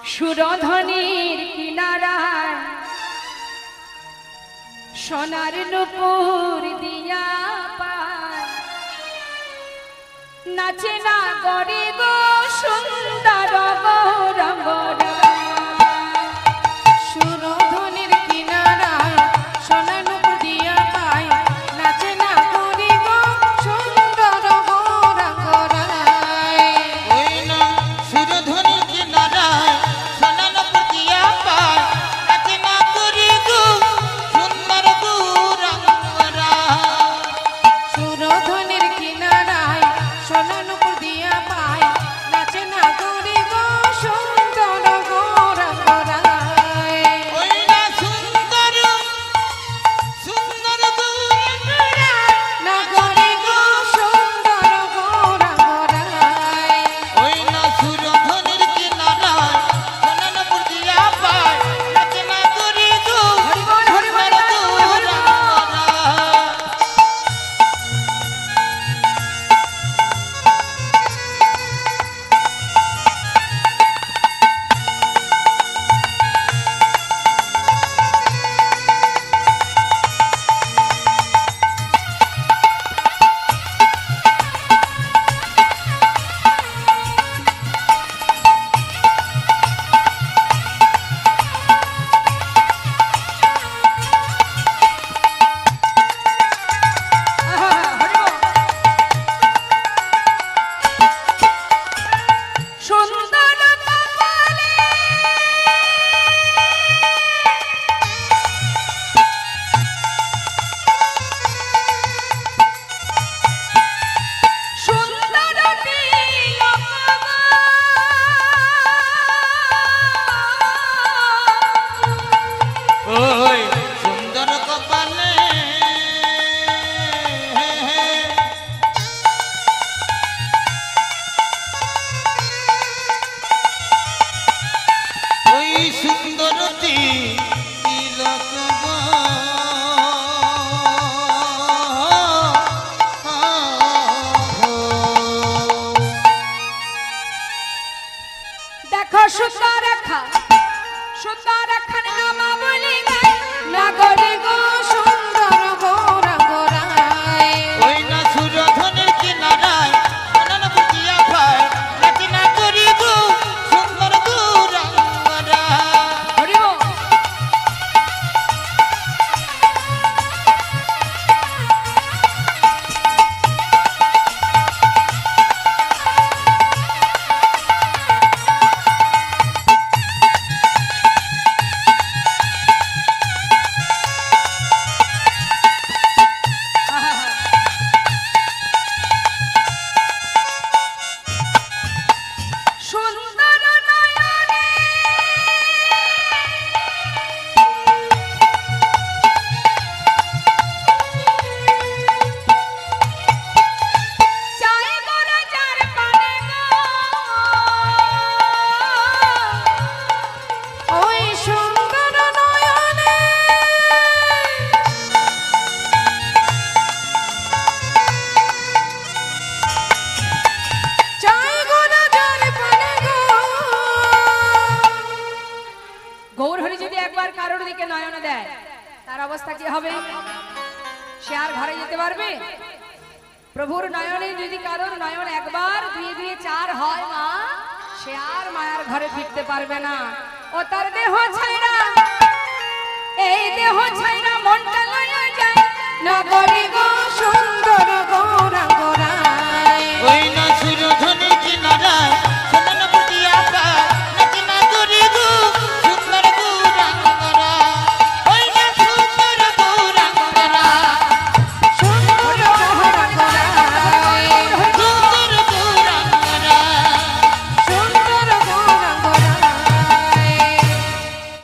সুরধনির কিনারায় সোনার নুপুর দিয়া পায় নাচে না গরে গো সুন্দর গৌরঙ্গরা সুরধনির কিনারায় সোনার নুপুর দিয়া পায় নাচে না গরে গো সুন্দর গৌরঙ্গরায়। ওই না সুরধনির কিনারায় সোনার নুপুর দিয়া পায় নাচে না গরে গো সুন্দর গৌরঙ্গরায়। সুরধনির কিনারায় সোনার নুপুর দিয়া পায় নাচে না গরে গো সুন্দর গৌরঙ্গরায়। ওই না সুন্দর সুন্দর গৌরঙ্গরায়। না গরে গো সুন্দর গৌরঙ্গরায়। ওই না সুরধনির কিনারায় সোনার নুপুর দিয়া পায় নাচে না গরে গো হরিবল হরিবল সুন্দর গৌরঙ্গরায়। সুন্দর কপালে সুন্দর তিলক ওই সুন্দর কপালে ওই সুন্দর তিলক দেখো সুন্দর রেখার নামা বলি গায় না গরে গো সুন্দর গৌরঙ্গরায়। ওই না সুরধনির কিনারায় সোনার নুপুর দিয়া পায় নাচে না করি গো সুন্দর গৌরঙ্গরায়। হরিবল সুন্দর নয়নে চাই গোরে যার পানে গো ওই সুন্দর নয়নে চাই গোরা যার পানে গো। গৌরহরি যদি একবার কারোর দিকে নয়ন দেয় তার অবস্থা কি হবে? সে আর ঘরে যেতে পারবে? প্রভুর নয়নে যদি কারোর নয়ন একবার দুই দুই চার হয় মা, সে আর মায়ার ঘরে ফিরতে পারবে না। ও তার দেহ ছাইরা এই দেহ ছাইরা মনটা লইয়া যায় না গরে গো